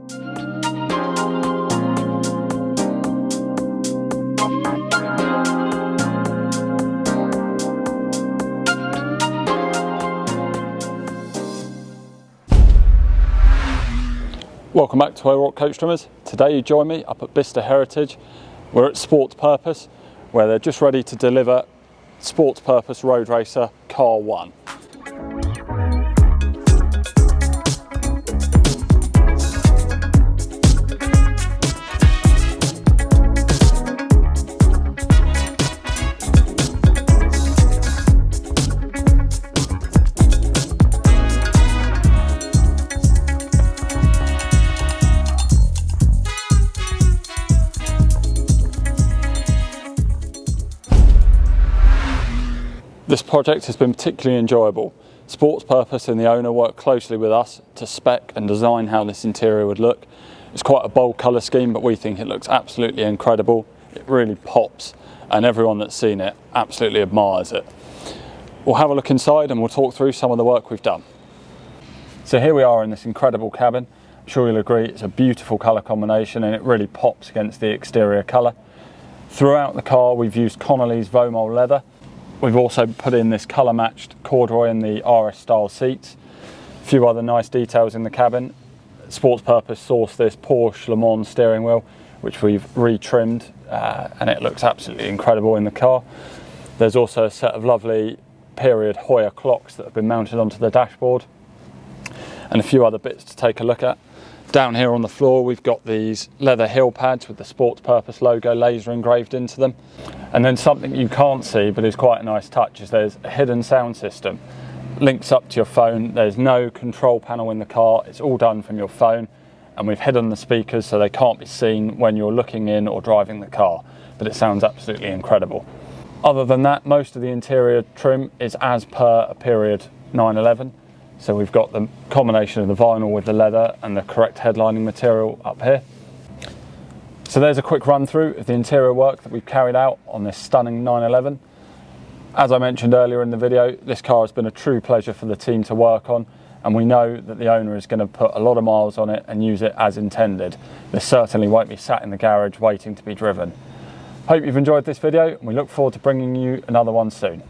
Welcome back to Coachtrimmers. Today you join me up at Bicester Heritage. We're at Sports Purpose, where they're just ready to deliver Sports Purpose Road Racer Car 1. This project has been particularly enjoyable. Sports Purpose and the owner worked closely with us to spec and design how this interior would look. It's quite a bold colour scheme, but we think it looks absolutely incredible. It really pops, and everyone that's seen it absolutely admires it. We'll have a look inside and we'll talk through some of the work we've done. So here we are in this incredible cabin. I'm sure you'll agree it's a beautiful colour combination and it really pops against the exterior colour. Throughout the car we've used Connolly's Vomol leather. We've also put in this colour matched corduroy in the RS style seats. A few other nice details in the cabin. Sports Purpose sourced this Porsche Le Mans steering wheel, which we've retrimmed, and it looks absolutely incredible in the car. There's also a set of lovely period Hoyer clocks that have been mounted onto the dashboard, and a few other bits to take a look at. Down here on the floor we've got these leather heel pads with the Sports Purpose logo laser engraved into them. And then something you can't see but is quite a nice touch is there's a hidden sound system. Links up to your phone. There's no control panel in the car, it's all done from your phone, and we've hidden the speakers so they can't be seen when you're looking in or driving the car, but it sounds absolutely incredible. Other than that, most of the interior trim is as per a period 911. So we've got the combination of the vinyl with the leather and the correct headlining material up here. So there's a quick run through of the interior work that we've carried out on this stunning 911. As I mentioned earlier in the video, this car has been a true pleasure for the team to work on, and we know that the owner is going to put a lot of miles on it and use it as intended. This certainly won't be sat in the garage waiting to be driven. Hope you've enjoyed this video, and we look forward to bringing you another one soon.